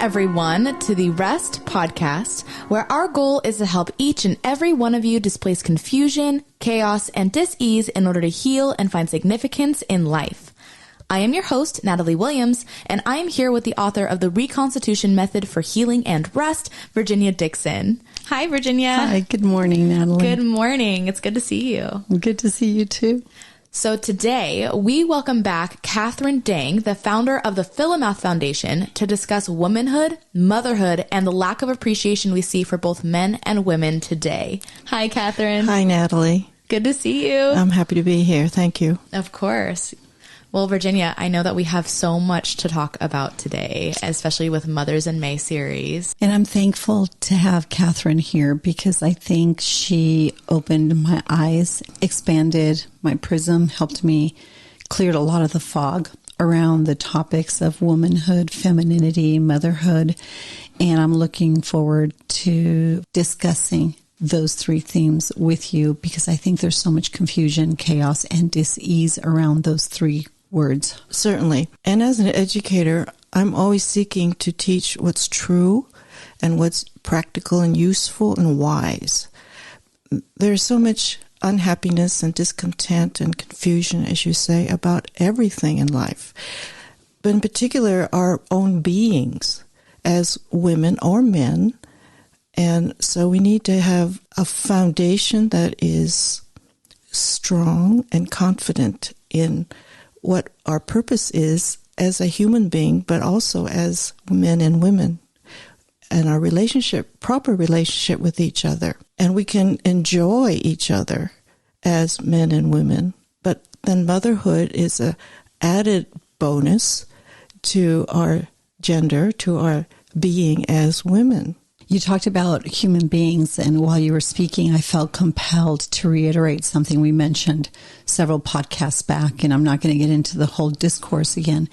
everyone, to the R.E.S.T podcast, where our goal is to help each and every one of you displace confusion, chaos, and dis-ease in order to heal and find significance in life. I am your host, Natalie Williams, and I am here with the author of the Reconstitution Method for Healing and Rest, Virginia Dixon. Hi, Virginia. Hi, good morning, Natalie. Good morning. It's good to see you. Good to see you too. So today, we welcome back Katherine Dang, the founder of the Philomath Foundation, to discuss womanhood, motherhood, and the lack of appreciation we see for both men and women today. Hi, Katherine. Hi, Natalie. Good to see you. I'm happy to be here. Thank you. Of course. Well, Virginia, I know that we have so much to talk about today, especially with Mothers in May series. And I'm thankful to have Katherine here because I think she opened my eyes, expanded my prism, helped me clear a lot of the fog around the topics of womanhood, femininity, motherhood. And I'm looking forward to discussing those three themes with you because I think there's so much confusion, chaos, and dis-ease around those three words. Certainly. And as an educator, I'm always seeking to teach what's true and what's practical and useful and wise. There's so much unhappiness and discontent and confusion, as you say, about everything in life. But in particular, our own beings as women or men. And so we need to have a foundation that is strong and confident in what our purpose is as a human being, but also as men and women, and our proper relationship with each other. And we can enjoy each other as men and women, but then motherhood is a added bonus to our gender, to our being as women. You talked about human beings, and while you were speaking, I felt compelled to reiterate something we mentioned several podcasts back, and I'm not going to get into the whole discourse again,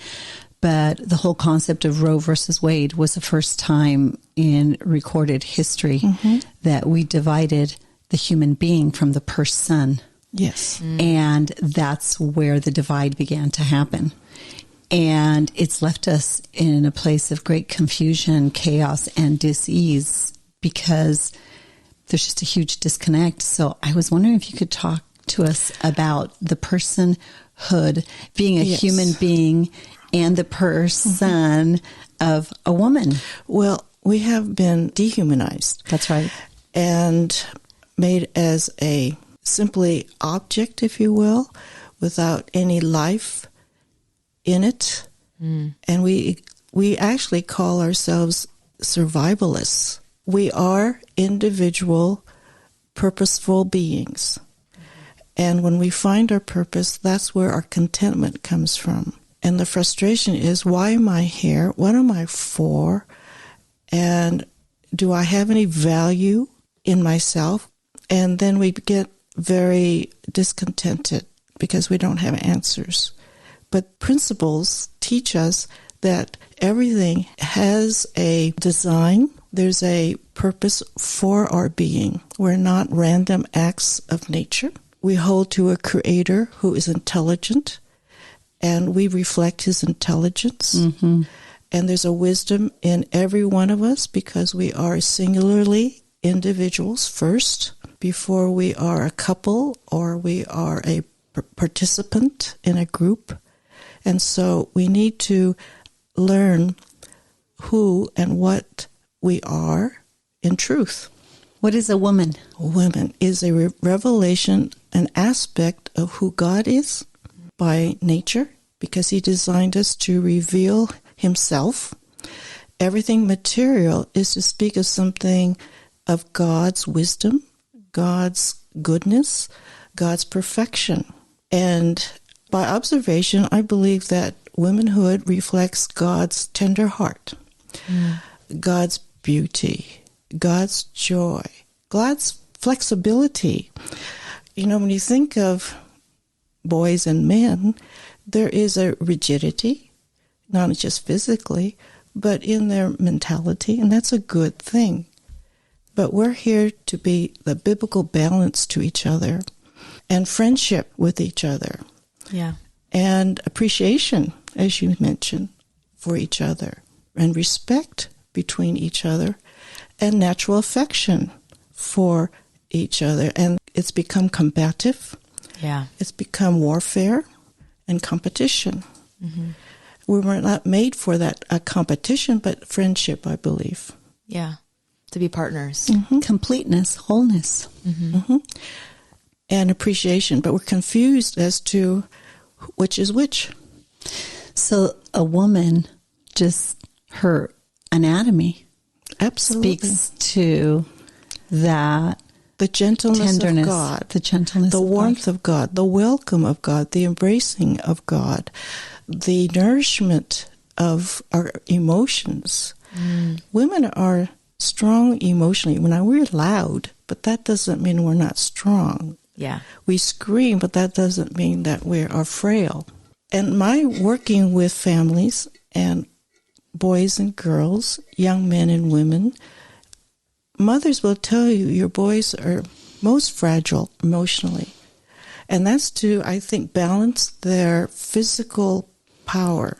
but the whole concept of Roe versus Wade was the first time in recorded history that we divided the human being from the person. Yes. And that's where the divide began to happen. And it's left us in a place of great confusion, chaos, and dis-ease because there's just a huge disconnect. So I was wondering if you could talk to us about the personhood, being a human being, and the person of a woman. Well, we have been dehumanized. That's right. And made as a simply object, if you will, without any life in it. And we actually call ourselves survivalists. We are individual, purposeful beings. And when we find our purpose, that's where our contentment comes from. And the frustration is, why am I here? What am I for? And do I have any value in myself? And then we get very discontented because we don't have answers. But principles teach us that everything has a design. There's a purpose for our being. We're not random acts of nature. We hold to a creator who is intelligent, and we reflect his intelligence. And there's a wisdom in every one of us because we are singularly individuals first, before we are a couple or we are a participant in a group. And so we need to learn who and what we are in truth. What is a woman? A woman is a revelation, an aspect of who God is by nature, because he designed us to reveal himself. Everything material is to speak of something of God's wisdom, God's goodness, God's perfection. And by observation, I believe that womanhood reflects God's tender heart, God's beauty, God's joy, God's flexibility. You know, when you think of boys and men, there is a rigidity, not just physically, but in their mentality, and that's a good thing. But we're here to be the biblical balance to each other and friendship with each other. Yeah. And appreciation, as you mentioned, for each other, and respect between each other and natural affection for each other. And it's become combative. Yeah. It's become warfare and competition. Mm-hmm. We were not made for that competition, but friendship, I believe. Yeah. To be partners. Mm-hmm. Completeness, wholeness. Mm-hmm. Mm-hmm. And appreciation. But we're confused as to which is which. So a woman, just her anatomy absolutely speaks to that. The gentleness tenderness, of God. The gentleness the of warmth God. of God. The welcome of God. The embracing of God. The nourishment of our emotions. Women are strong emotionally. Now, we're loud, but that doesn't mean we're not strong. Yeah. We scream, but that doesn't mean that we are frail. And my working with families and boys and girls, young men and women, mothers will tell you your boys are most fragile emotionally. And that's to, I think, balance their physical power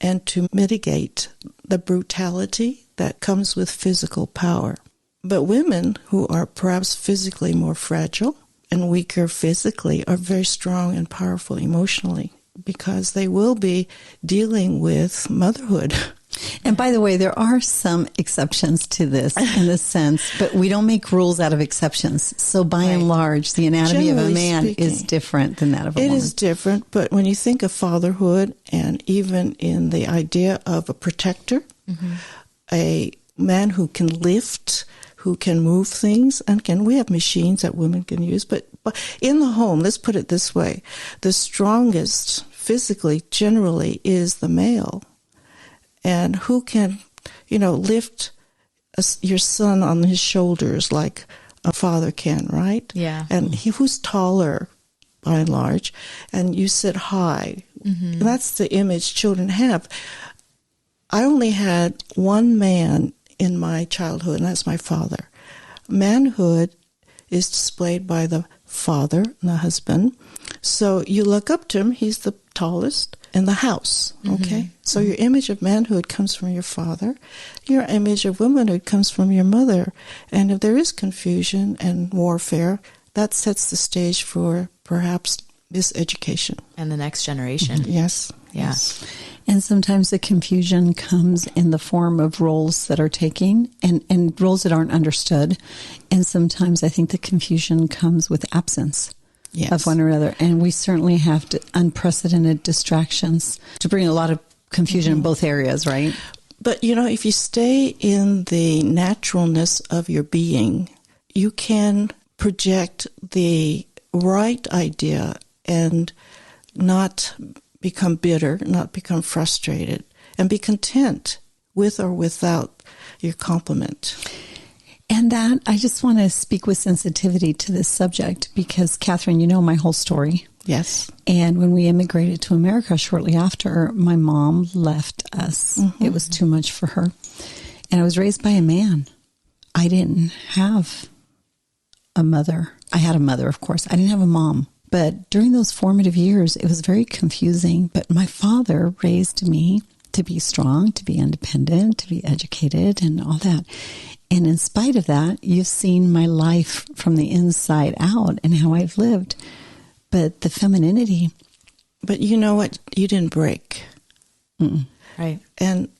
and to mitigate the brutality that comes with physical power. But women who are perhaps physically more fragile and weaker physically are very strong and powerful emotionally because they will be dealing with motherhood. And by the way, there are some exceptions to this in a sense, but we don't make rules out of exceptions. So by and large, the anatomy of a man is different than that of a woman. It is different, but when you think of fatherhood and even in the idea of a protector, a man who can lift, who can move things, and we have machines that women can use, but in the home, let's put it this way, the strongest physically generally is the male. And who can, lift your son on his shoulders like a father can, right? Yeah. And who's taller, by and large, and you sit high. Mm-hmm. That's the image children have. I only had one man in my childhood, and that's my father. Manhood is displayed by the father and the husband. So you look up to him, he's the tallest in the house, okay? Mm-hmm. So your image of manhood comes from your father. Your image of womanhood comes from your mother. And if there is confusion and warfare, that sets the stage for perhaps miseducation. And the next generation. Mm-hmm. Yes. Yeah. Yes. And sometimes the confusion comes in the form of roles that are taking and roles that aren't understood. And sometimes I think the confusion comes with absence. Yes. Of one or another. And we certainly have unprecedented distractions to bring a lot of confusion in both areas, right? But, if you stay in the naturalness of your being, you can project the right idea and not become bitter, not become frustrated, and be content with or without your complement. And that, I just want to speak with sensitivity to this subject because, Katherine, you know my whole story. Yes. And when we immigrated to America shortly after, my mom left us. Mm-hmm. It was too much for her. And I was raised by a man. I didn't have a mother. I had a mother, of course. I didn't have a mom. But during those formative years, it was very confusing. But my father raised me to be strong, to be independent, to be educated, and all that. And in spite of that, you've seen my life from the inside out and how I've lived. But the femininity. But you know what? You didn't break. Mm-mm. Right. And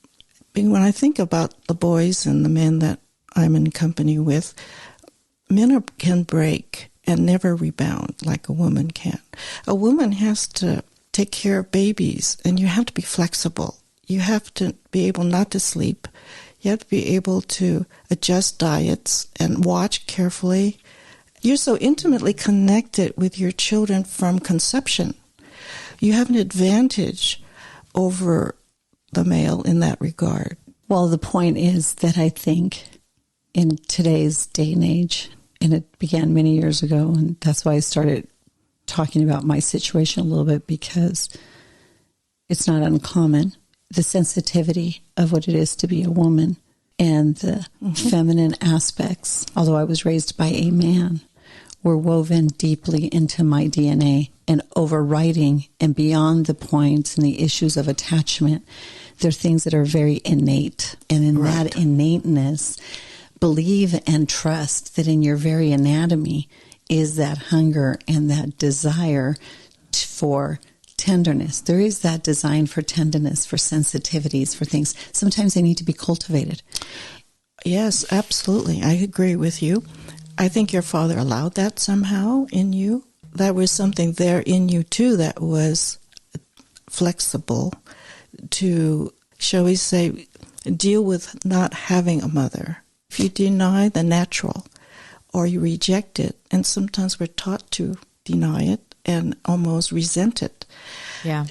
when I think about the boys and the men that I'm in company with, men can break and never rebound like a woman can. A woman has to take care of babies, and you have to be flexible. You have to be able not to sleep. You have to be able to adjust diets and watch carefully. You're so intimately connected with your children from conception. You have an advantage over the male in that regard. Well, the point is that I think in today's day and age, and it began many years ago, and that's why I started talking about my situation a little bit, because it's not uncommon. The sensitivity of what it is to be a woman and the feminine aspects, although I was raised by a man, were woven deeply into my DNA and overriding and beyond the points and the issues of attachment They're things that are very innate. And in that innateness, believe and trust that in your very anatomy is that hunger and that desire for tenderness. There is that design for tenderness, for sensitivities, for things. Sometimes they need to be cultivated. Yes, absolutely. I agree with you. I think your father allowed that somehow in you. That was something there in you too that was flexible to, shall we say, deal with not having a mother. If you deny the natural or you reject it, and sometimes we're taught to deny it and almost resent it,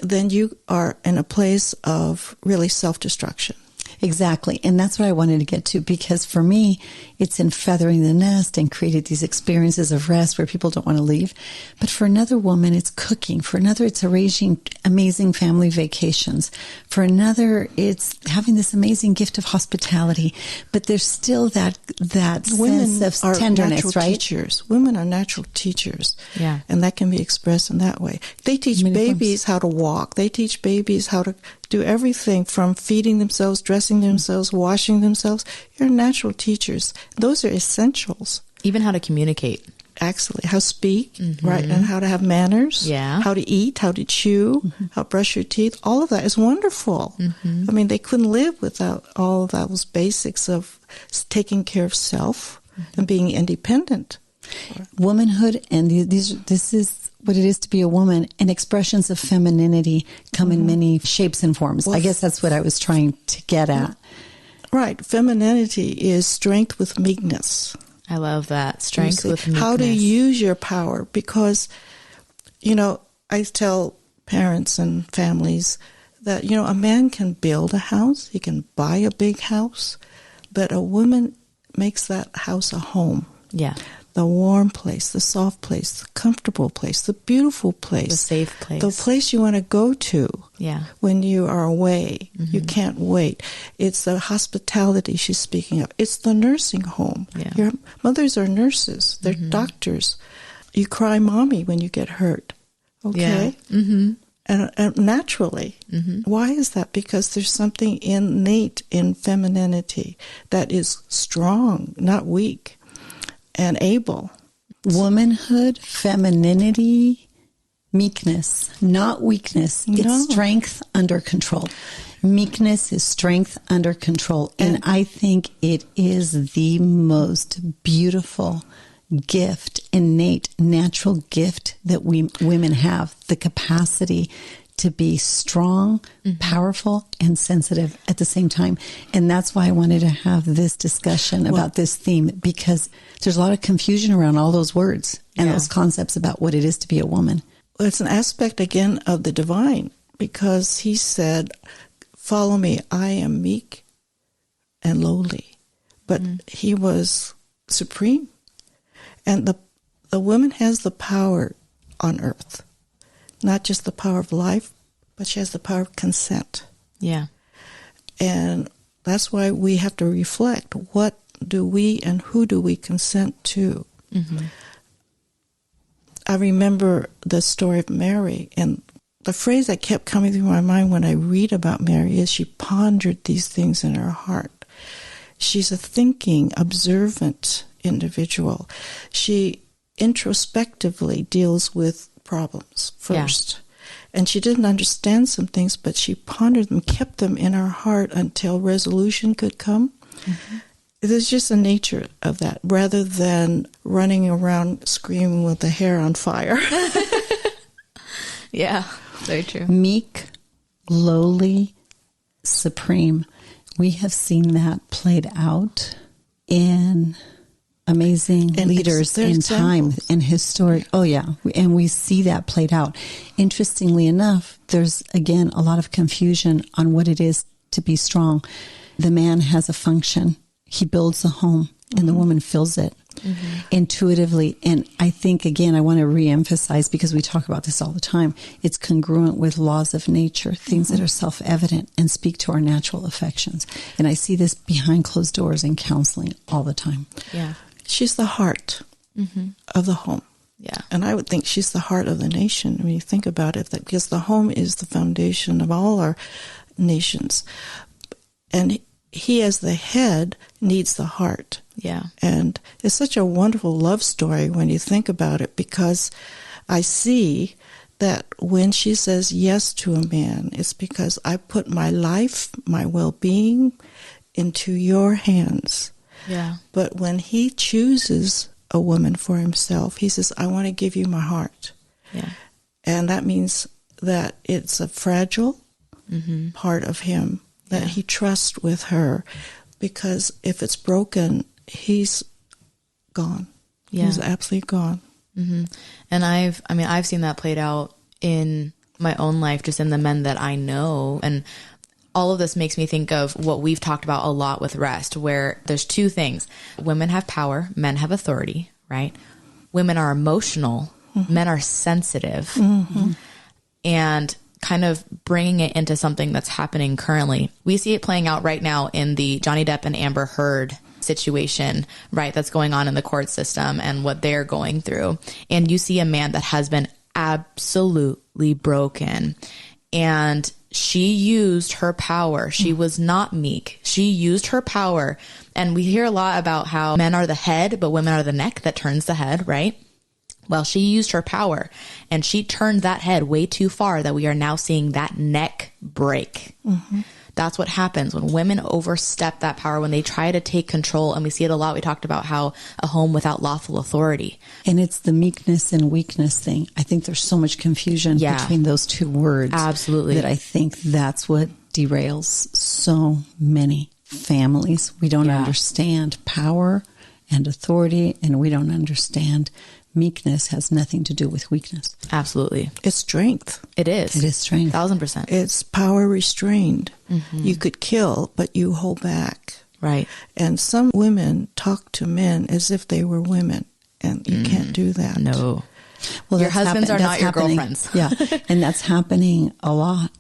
then you are in a place of really self-destruction. Exactly. And that's what I wanted to get to, because for me, it's in feathering the nest and created these experiences of rest where people don't want to leave. But for another woman, it's cooking. For another, it's arranging amazing family vacations. For another, it's having this amazing gift of hospitality. But there's still that sense of tenderness, right? Teachers. Women are natural teachers. Yeah. And that can be expressed in that way. They teach babies how to walk. They teach babies how to do everything from feeding themselves, dressing themselves, washing themselves. You're natural teachers. Those are essentials. Even how to communicate. Actually, how to speak, right, and how to have manners, how to eat, how to chew, how to brush your teeth. All of that is wonderful. I mean, they couldn't live without all of those basics of taking care of self and being independent. Womanhood, and this is what it is to be a woman, and expressions of femininity come in many shapes and forms. Well, I guess that's what I was trying to get at. Right. Femininity is strength with meekness. I love that. Strength with meekness. How to use your power. Because, I tell parents and families that, a man can build a house. He can buy a big house. But a woman makes that house a home. Yeah. The warm place, the soft place, the comfortable place, the beautiful place. The safe place. The place you want to go to when you are away. You can't wait. It's the hospitality she's speaking of. It's the nursing home. Yeah. Your mothers are nurses. They're doctors. You cry mommy when you get hurt. Okay? Yeah. And naturally. Why is that? Because there's something innate in femininity that is strong, not weak. And able. Womanhood, femininity, meekness, not weakness. No. It's strength under control. Meekness is strength under control. And I think it is the most beautiful gift, innate, natural gift that we women have. The capacity to be strong, powerful, and sensitive at the same time. And that's why I wanted to have this discussion about this theme, because there's a lot of confusion around all those words and those concepts about what it is to be a woman. Well, it's an aspect, again, of the divine, because he said, follow me, I am meek and lowly. But he was supreme. And the woman has the power on earth. Not just the power of life, but she has the power of consent. Yeah. And that's why we have to reflect, what do we and who do we consent to? I remember the story of Mary, and the phrase that kept coming through my mind when I read about Mary is she pondered these things in her heart. She's a thinking, observant individual. She introspectively deals with problems first. And she didn't understand some things, but she pondered them, kept them in her heart until resolution could come. There's just a nature of that, rather than running around screaming with the hair on fire. Yeah, very true. Meek, lowly, supreme. We have seen that played out in amazing and leaders in time and historic. Oh, yeah. And we see that played out. Interestingly enough, there's, again, a lot of confusion on what it is to be strong. The man has a function. He builds a home, and the woman fills it intuitively. And I think, again, I want to reemphasize, because we talk about this all the time, it's congruent with laws of nature, things that are self-evident and speak to our natural affections. And I see this behind closed doors in counseling all the time. Yeah. She's the heart of the home. Yeah. And I would think she's the heart of the nation when you think about it, that because the home is the foundation of all our nations. And he, as the head, needs the heart. Yeah. And it's such a wonderful love story when you think about it, because I see that when she says yes to a man, it's because I put my life, my well-being into your hands. Yeah. But when he chooses a woman for himself, he says, I want to give you my heart. Yeah. And that means that it's a fragile part of him that he trusts with her, because if it's broken, he's gone. Yeah. He's absolutely gone. Mm-hmm. And I've seen that played out in my own life, just in the men that I know. And all of this makes me think of what we've talked about a lot with R.E.S.T, where there's two things. Women have power, men have authority, right? Women are emotional, men are sensitive. And kind of bringing it into something that's happening currently. We see it playing out right now in the Johnny Depp and Amber Heard situation, right? That's going on in the court system and what they're going through. And you see a man that has been absolutely broken. And she used her power. She was not meek. She used her power. And we hear a lot about how men are the head, but women are the neck that turns the head, right? Well, she used her power and she turned that head way too far that we are now seeing that neck break. That's what happens when women overstep that power, when they try to take control. And we see it a lot. We talked about how a home without lawful authority. And it's the meekness and weakness thing. I think there's so much confusion between those two words. Absolutely. That I think that's what derails so many families. We don't understand power and authority, and we don't understand meekness has nothing to do with weakness. Absolutely. It's strength. It is. It is strength. 1,000%. It's power restrained. You could kill, but you hold back. Right. And some women talk to men as if they were women, and you can't do that. No. Well, your husbands are not your happening. girlfriends. Yeah. And that's happening a lot.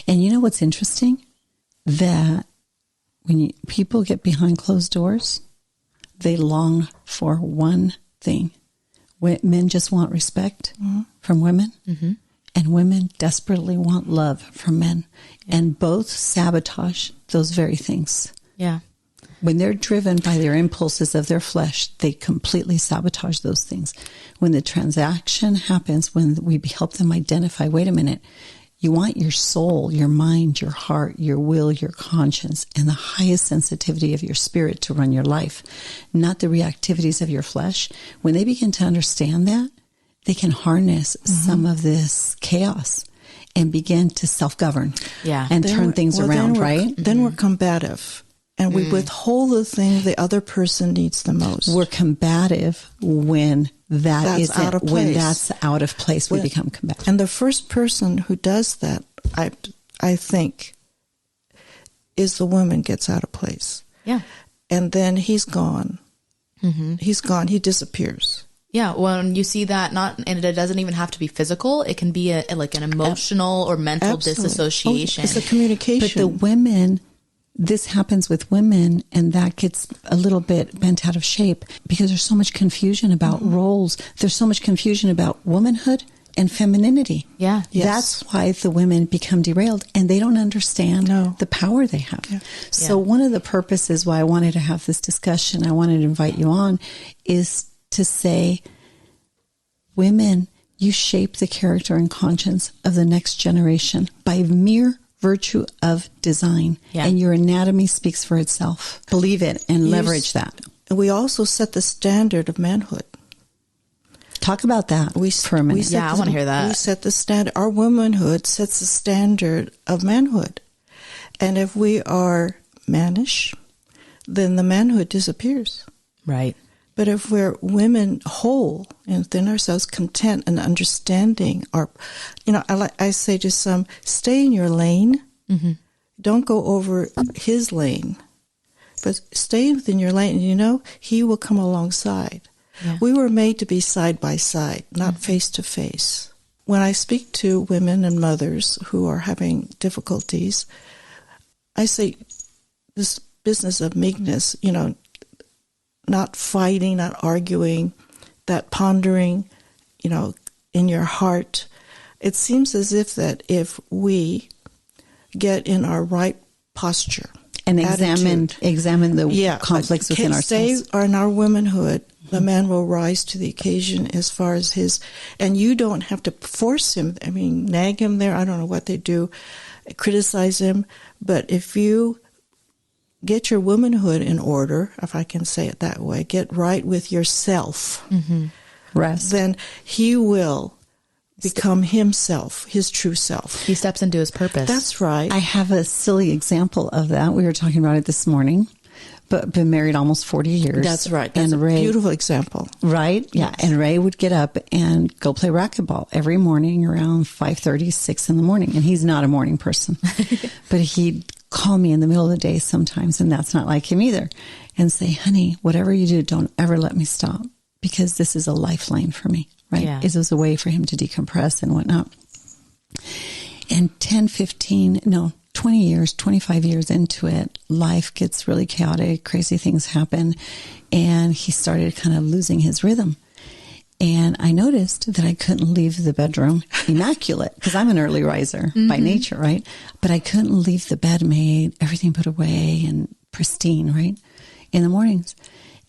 And you know what's interesting? That when people get behind closed doors, they long for one thing. Men just want respect from women, and women desperately want love from men. And both sabotage those very things. Yeah. When they're driven by their impulses of their flesh, they completely sabotage those things. When the transaction happens, when we help them identify, wait a minute, you want your soul, your mind, your heart, your will, your conscience, and the highest sensitivity of your spirit to run your life, not the reactivities of your flesh. When they begin to understand that, they can harness some of this chaos and begin to self-govern and turn things around, right? Then we're combative. And we withhold the thing the other person needs the most. We're combative when that's out of place. When that's out of place, we become combative. And the first person who does that, I think, is the woman gets out of place. Yeah. And then he's gone. He's gone. He disappears. Yeah, when you see that, and it doesn't even have to be physical. It can be like an emotional or mental disassociation. It's a communication. But the women, this happens with women, and that gets a little bit bent out of shape because there's so much confusion about roles. There's so much confusion about womanhood and femininity. Yeah. Yes. That's why the women become derailed, and they don't understand the power they have. Yeah. So one of the purposes why I wanted to have this discussion, I wanted to invite you on, is to say, women, you shape the character and conscience of the next generation by mere virtue of design. And your anatomy speaks for itself. Believe it and leverage that. We also set the standard of manhood. Talk about that for a minute. I want to hear that. We set the standard. Our womanhood sets the standard of manhood. And if we are mannish, then the manhood disappears. Right. But if we're women whole and within ourselves, content and understanding, I say to some, stay in your lane. Don't go over his lane, but stay within your lane. And he will come alongside. Yeah. We were made to be side by side, not face to face. When I speak to women and mothers who are having difficulties, I say this business of meekness, not fighting, not arguing, that pondering, in your heart. It seems as if we get in our right posture. And examine the conflicts within ourselves. Stay in our womanhood. The man will rise to the occasion as far as his, and you don't have to force him. I mean, nag him there. I don't know what they do, criticize him. But if you get your womanhood in order, if I can say it that way, get right with yourself, rest, then he will become himself, his true self. He steps into his purpose. That's right. I have a silly example of that. We were talking about it this morning, but been married almost 40 years. That's right. That's a beautiful example. Right? Yeah. Yes. And Ray would get up and go play racquetball every morning around 5:30, 6 in the morning. And he's not a morning person, but he'd call me in the middle of the day sometimes, and that's not like him either, and say, honey, whatever you do, don't ever let me stop, because this is a lifeline for me. Right? Yeah. It was a way for him to decompress and whatnot. And 20 years, 25 years into it, life gets really chaotic, crazy things happen, and he started kind of losing his rhythm. And I noticed that I couldn't leave the bedroom immaculate, because I'm an early riser by nature, right? But I couldn't leave the bed made, everything put away and pristine, right? In the mornings.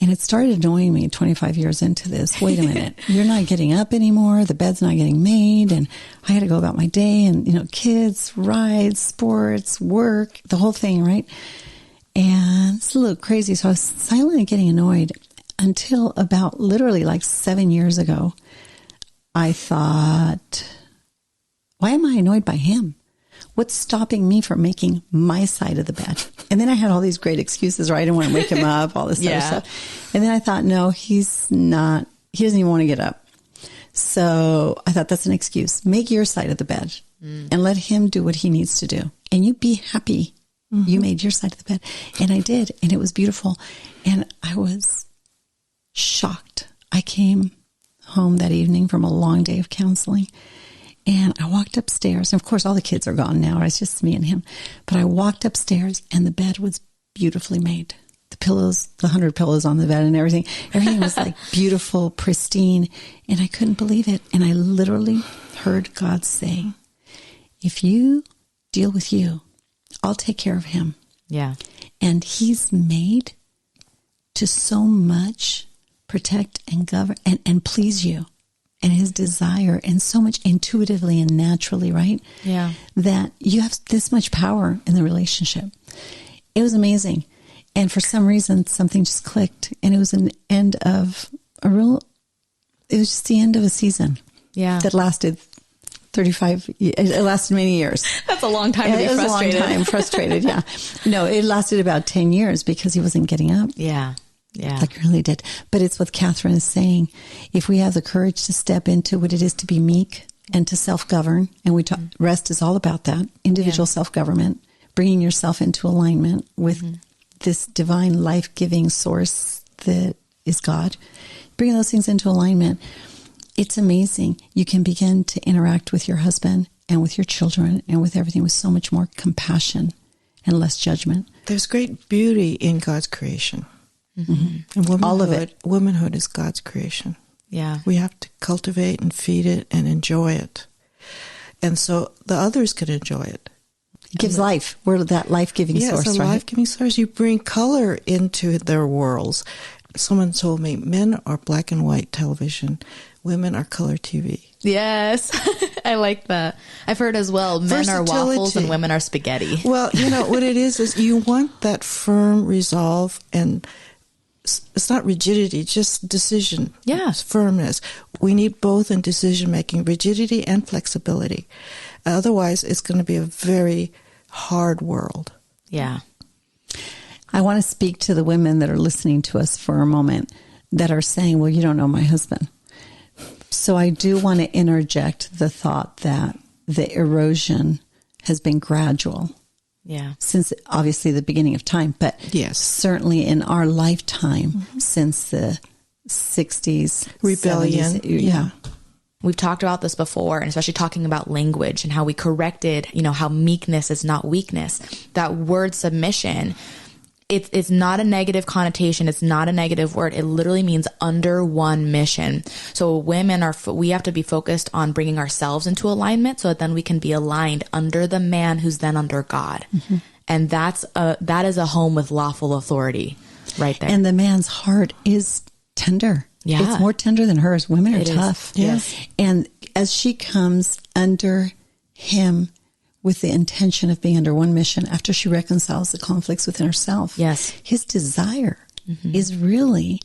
And it started annoying me 25 years into this. Wait a minute, you're not getting up anymore. The bed's not getting made. And I had to go about my day and, kids, rides, sports, work, the whole thing, right? And it's a little crazy. So I was silently getting annoyed until about literally like 7 years ago. I thought, why am I annoyed by him? What's stopping me from making my side of the bed? And then I had all these great excuses, right? I didn't want to wake him up, all this other stuff. And then I thought, no, he doesn't even want to get up. So I thought, that's an excuse. Make your side of the bed and let him do what he needs to do. And you be happy. You made your side of the bed. And I did. And it was beautiful. And I was shocked. I came home that evening from a long day of counseling. And I walked upstairs, and of course, all the kids are gone now. It's just me and him. But I walked upstairs, and the bed was beautifully made. The pillows, the 100 pillows on the bed and everything was like beautiful, pristine. And I couldn't believe it. And I literally heard God say, if you deal with you, I'll take care of him. Yeah. And he's made to so much protect and govern and please you. And his desire, and so much intuitively and naturally, right? Yeah. That you have this much power in the relationship. It was amazing. And for some reason, something just clicked. And it was an end of it was just the end of a season. Yeah. That lasted 35, it lasted many years. That's a long time to be frustrated. It was a long time, frustrated, yeah. No, it lasted about 10 years because he wasn't getting up. Yeah. Yeah. Like it really did. But it's what Katherine is saying. If we have the courage to step into what it is to be meek and to self-govern, and R.E.S.T is all about that, individual self-government, bringing yourself into alignment with this divine life-giving source that is God, bringing those things into alignment, it's amazing. You can begin to interact with your husband and with your children and with everything with so much more compassion and less judgment. There's great beauty in God's creation. And womanhood, all of it. Womanhood is God's creation. Yeah. We have to cultivate and feed it and enjoy it. And so the others can enjoy it. It gives life. We're that life-giving source, it's a right? life-giving source. You bring color into their worlds. Someone told me men are black and white television. Women are color TV. Yes. I like that. I've heard as well, men are waffles and women are spaghetti. Well, what it is you want that firm resolve, and it's not rigidity, just decision. Yeah. It's firmness. We need both in decision-making, rigidity and flexibility. Otherwise, it's going to be a very hard world. Yeah. I want to speak to the women that are listening to us for a moment that are saying, well, you don't know my husband. So I do want to interject the thought that the erosion has been gradual. Yeah. Since obviously the beginning of time, but yes, certainly in our lifetime since the 60s. Rebellion. 70s, yeah. We've talked about this before, and especially talking about language and how we corrected, how meekness is not weakness. That word submission, It's not a negative connotation. It's not a negative word. It literally means under one mission. So we have to be focused on bringing ourselves into alignment so that then we can be aligned under the man who's then under God. Mm-hmm. And that is a home with lawful authority right there. And the man's heart is tender. Yeah. It's more tender than hers. Women are tough. Yes. And as she comes under him with the intention of being under one mission, after she reconciles the conflicts within herself, yes, his desire is really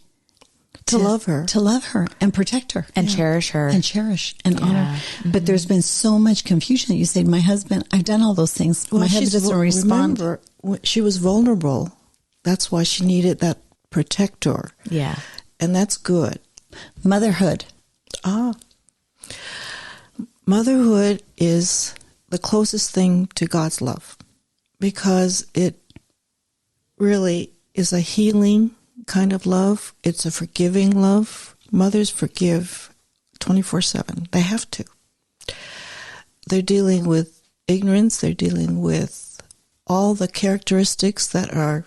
to love her and protect her and cherish her and honor. But there's been so much confusion. You said, my husband, I've done all those things. Well, my husband doesn't respond. Remember, she was vulnerable. That's why she needed that protector. Yeah. And that's good. Motherhood. Motherhood is the closest thing to God's love, because it really is a healing kind of love. It's a forgiving love. Mothers forgive 24/7. They have to. They're dealing with ignorance. They're dealing with all the characteristics that are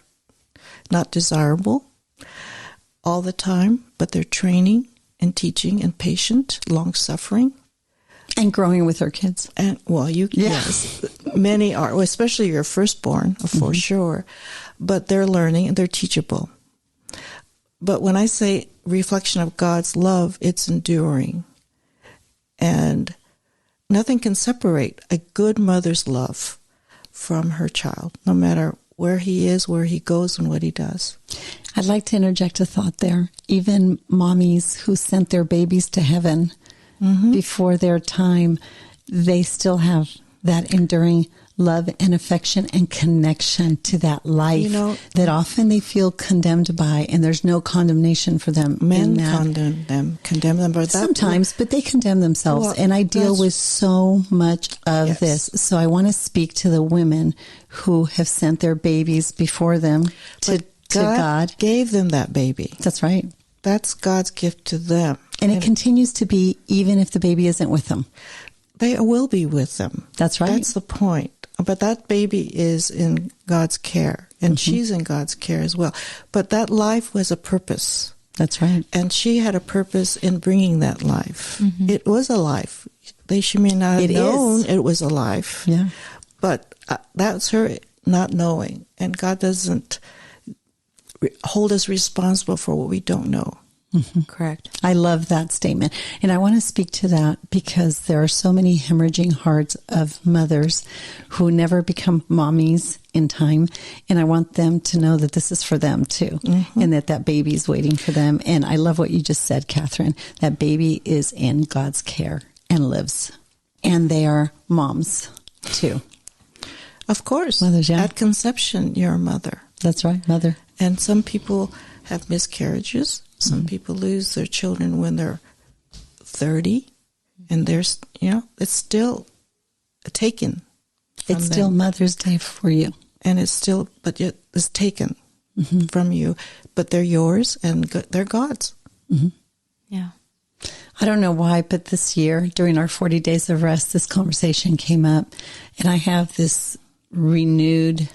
not desirable all the time, but they're training and teaching and patient, long-suffering. And growing with her kids. And, well, yes, many are, especially your firstborn, for sure. But they're learning and they're teachable. But when I say reflection of God's love, it's enduring. And nothing can separate a good mother's love from her child, no matter where he is, where he goes, and what he does. I'd like to interject a thought there. Even mommies who sent their babies to heaven before their time, they still have that enduring love and affection and connection to that life that often they feel condemned by, and there's no condemnation for them. Men condemn them. But sometimes, but they condemn themselves. Well, and I deal with so much of this. So I want to speak to the women who have sent their babies before them to God. Gave them that baby. That's right. That's God's gift to them. And it continues to be, even if the baby isn't with them. They will be with them. That's right. That's the point. But that baby is in God's care, and she's in God's care as well. But that life was a purpose. That's right. And she had a purpose in bringing that life. It was a life. She may not have known it was a life. Yeah. But that's her not knowing. And God doesn't hold us responsible for what we don't know. Correct. I love that statement. And I want to speak to that because there are so many hemorrhaging hearts of mothers who never become mommies in time. And I want them to know that this is for them too. And that baby is waiting for them. And I love what you just said, Katherine. That baby is in God's care and lives. And they are moms too. Of course. Mothers, yeah. At conception, you're a mother. That's right, mother. And some people have miscarriages. Some people lose their children when they're 30, and there's, it's still taken. It's still Mother's Day for you. And it's still, but yet it's taken from you. But they're yours, and they're God's. Yeah. I don't know why, but this year, during our 40 days of rest, this conversation came up, and I have this renewed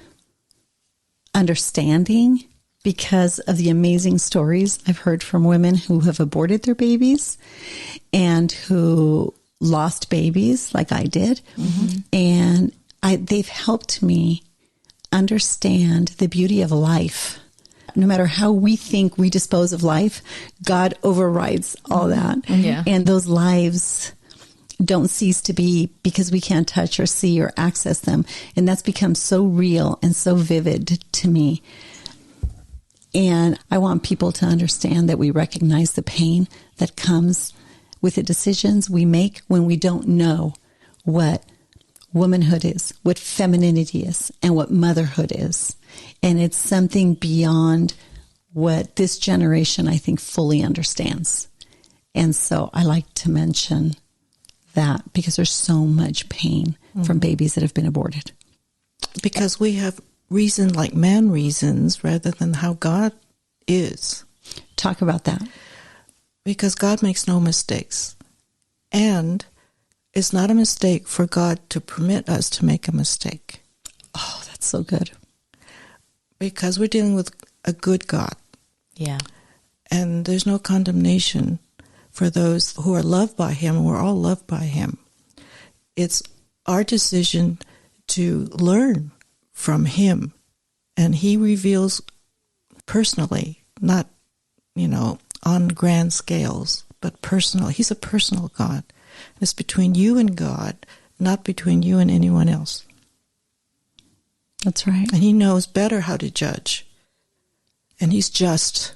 understanding because of the amazing stories I've heard from women who have aborted their babies and who lost babies like I did. And they've helped me understand the beauty of life. No matter how we think we dispose of life, God overrides all that. Yeah. And those lives don't cease to be because we can't touch or see or access them. And that's become so real and so vivid to me. And I want people to understand that we recognize the pain that comes with the decisions we make when we don't know what womanhood is, what femininity is, and what motherhood is. And it's something beyond what this generation, I think, fully understands. And so I like to mention that because there's so much pain from babies that have been aborted. Because we have reason like man reasons rather than how God is. Talk about that. Because God makes no mistakes. And it's not a mistake for God to permit us to make a mistake. Oh, that's so good. because we're dealing with a good God. Yeah. And there's no condemnation for those who are loved by him. We're all loved by him. It's our decision to learn from him. And he reveals personally, not, on grand scales, but personal. He's a personal God. It's between you and God, not between you and anyone else. That's right. And he knows better how to judge. And he's just.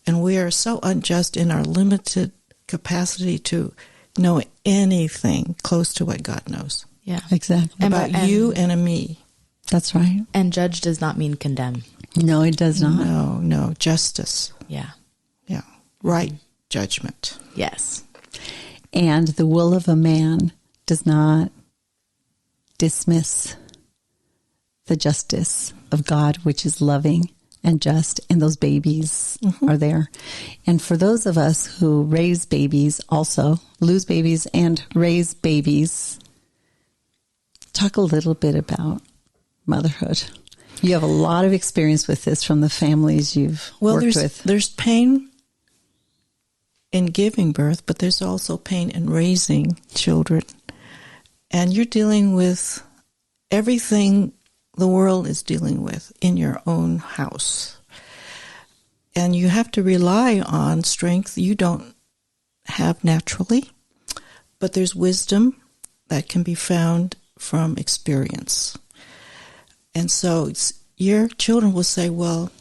And we are so unjust in our limited capacity to know anything close to what God knows. Yeah. Exactly. About you and me. That's right. And judge does not mean condemn. No, it does not. No. Justice. Yeah. Yeah. Right judgment. Yes. And the will of a man does not dismiss the justice of God, which is loving and just, and those babies are there. And for those of us who raise babies, also lose babies and raise babies, talk a little bit about motherhood. You have a lot of experience with this from the families you've worked with. There's pain in giving birth, but there's also pain in raising children. And you're dealing with everything the world is dealing with in your own house. And you have to rely on strength you don't have naturally, but there's wisdom that can be found from experience. And so your children will say, well,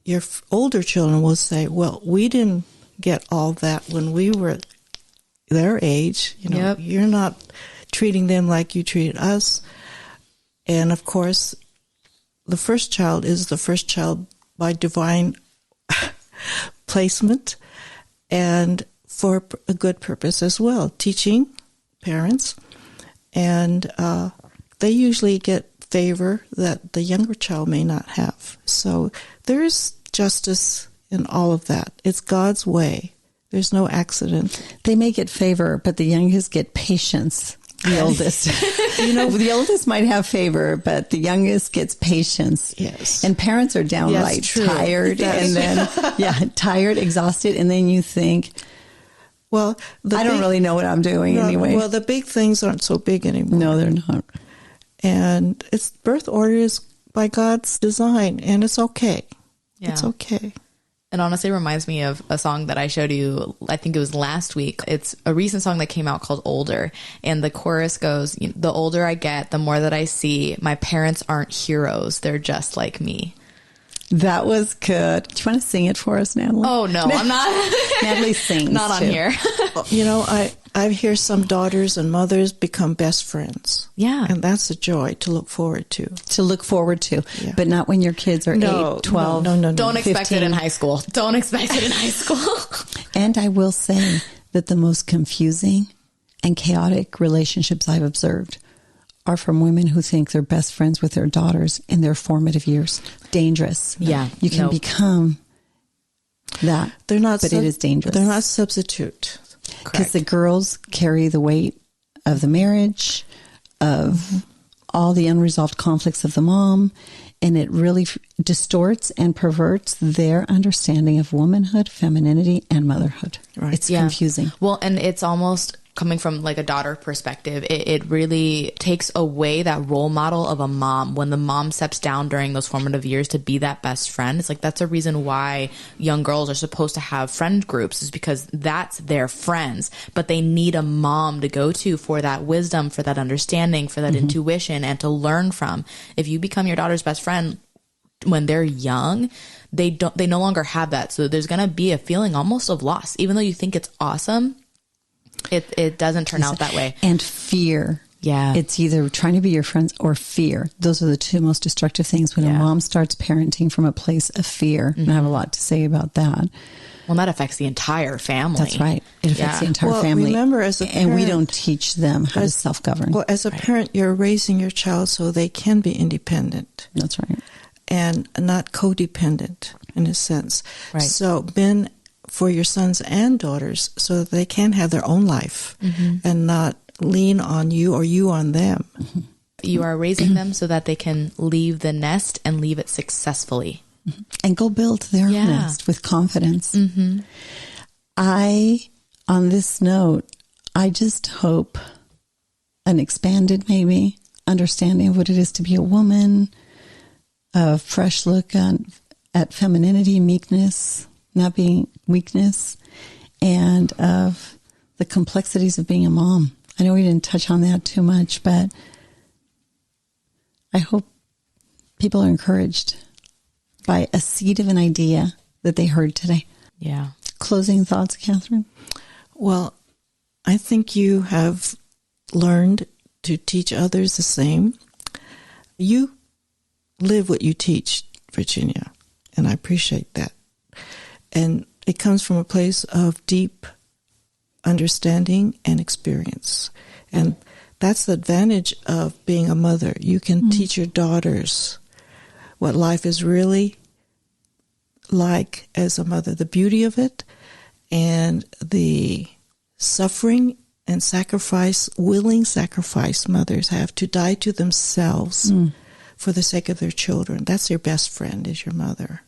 your older children will say, well, we didn't get all that when we were their age. Yep. You're not treating them like you treated us. And of course, the first child is the first child by divine placement and for a good purpose as well, teaching parents. And they usually get favor that the younger child may not have. So there's justice in all of that. It's God's way. There's no accident. They may get favor, but the youngest get patience. The oldest. The oldest might have favor, but the youngest gets patience. Yes. And parents are downright tired and then, tired, exhausted. And then you think, well, I don't really know what I'm doing anyway. Well, the big things aren't so big anymore. No, they're not. And it's birth order is by God's design, and it's okay. Yeah. It's okay. It honestly reminds me of a song that I showed you, I think it was last week. It's a recent song that came out called Older. And the chorus goes, the older I get, the more that I see, my parents aren't heroes. They're just like me. That was good. Do you want to sing it for us, Natalie? Oh, no, I'm not. Natalie sings Not on too. here. I hear some daughters and mothers become best friends. Yeah. And that's a joy to look forward to. To look forward to. Yeah. But not when your kids are 8, 12. No. Don't expect 15. it in high school. Don't expect it in high school. And I will say that the most confusing and chaotic relationships I've observed are from women who think they're best friends with their daughters in their formative years. Dangerous. Yeah. You can become that. They're not, but it is dangerous. They're not substitute. Because the girls carry the weight of the marriage, of all the unresolved conflicts of the mom, and it really distorts and perverts their understanding of womanhood, femininity, and motherhood. Right. It's confusing. Well, and it's almost coming from like a daughter perspective. It really takes away that role model of a mom. When the mom steps down during those formative years to be that best friend, it's like that's a reason why young girls are supposed to have friend groups, is because that's their friends. But they need a mom to go to for that wisdom, for that understanding, for that intuition, and to learn from. If you become your daughter's best friend when they're young, they no longer have that. So there's going to be a feeling almost of loss, even though you think it's awesome. It doesn't turn out that way. And fear. Yeah. It's either trying to be your friends or fear. Those are the two most destructive things when a mom starts parenting from a place of fear. And I have a lot to say about that. Well, that affects the entire family. That's right. It affects the entire Well, family. remember, as a parent, and we don't teach them how to self-govern. Well, as a parent, you're raising your child so they can be independent. That's right. And not codependent in a sense. Right. So men, for your sons and daughters, so that they can have their own life and not lean on you or you on them. you are raising them so that they can leave the nest and leave it successfully. And go build their nest with confidence. Mm-hmm. On this note, I just hope an expanded, maybe, understanding of what it is to be a woman, a fresh look at femininity, meekness, not being weakness, and of the complexities of being a mom. I know we didn't touch on that too much, but I hope people are encouraged by a seed of an idea that they heard today. Yeah. Closing thoughts, Katherine? Well, I think you have learned to teach others the same. You live what you teach, Virginia, and I appreciate that. And it comes from a place of deep understanding and experience. And that's the advantage of being a mother. You can teach your daughters what life is really like as a mother, the beauty of it, and the suffering and sacrifice, willing sacrifice mothers have to die to themselves for the sake of their children. That's your best friend, is your mother.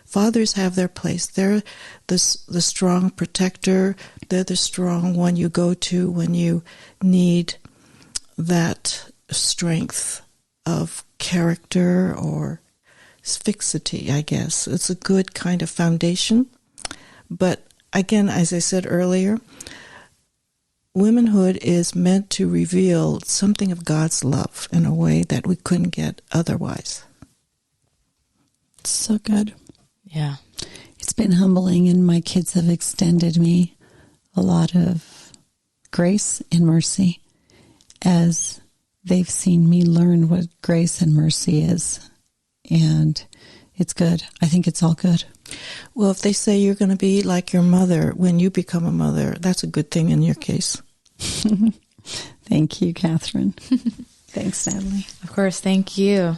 Fathers have their place. They're the strong protector. They're the strong one you go to when you need that strength of character or fixity, I guess. It's a good kind of foundation. But again, as I said earlier, womanhood is meant to reveal something of God's love in a way that we couldn't get otherwise. So good. Yeah. It's been humbling, and my kids have extended me a lot of grace and mercy as they've seen me learn what grace and mercy is. And it's good. I think it's all good. Well, if they say you're going to be like your mother when you become a mother, that's a good thing in your case. Thank you, Katherine. Thanks, Natalie. Of course. Thank you.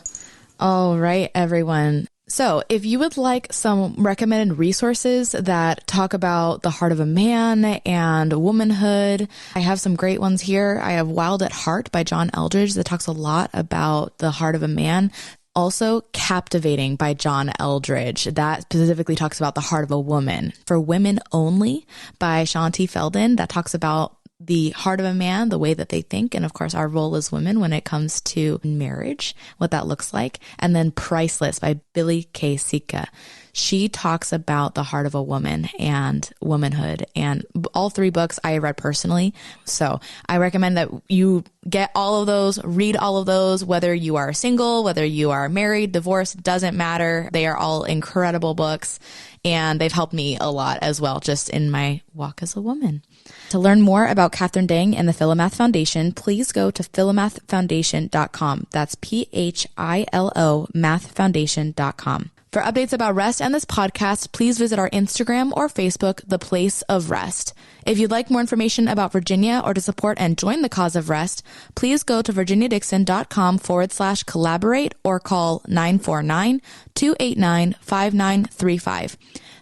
All right, everyone. So if you would like some recommended resources that talk about the heart of a man and womanhood, I have some great ones here. I have Wild at Heart by John Eldredge that talks a lot about the heart of a man. Also, Captivating by John Eldredge. That specifically talks about the heart of a woman. For Women Only by Shanti Feldin, that talks about the heart of a man, the way that they think, and of course our role as women when it comes to marriage, what that looks like. And then Priceless by Billy K. Sika. She talks about the heart of a woman and womanhood, and all three books I read personally. So I recommend that you get all of those, read all of those, whether you are single, whether you are married, divorced, doesn't matter. They are all incredible books, and they've helped me a lot as well, just in my walk as a woman. To learn more about Katherine Dang and the Philomath Foundation, please go to philomathfoundation.com. That's PHILO mathfoundation.com. For updates about R.E.S.T and this podcast, please visit our Instagram or Facebook, The Place of R.E.S.T. If you'd like more information about Virginia or to support and join the cause of R.E.S.T, please go to virginiadixon.com/collaborate or call 949-289-5935.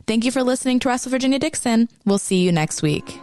Thank you for listening to R.E.S.T with Virginia Dixon. We'll see you next week.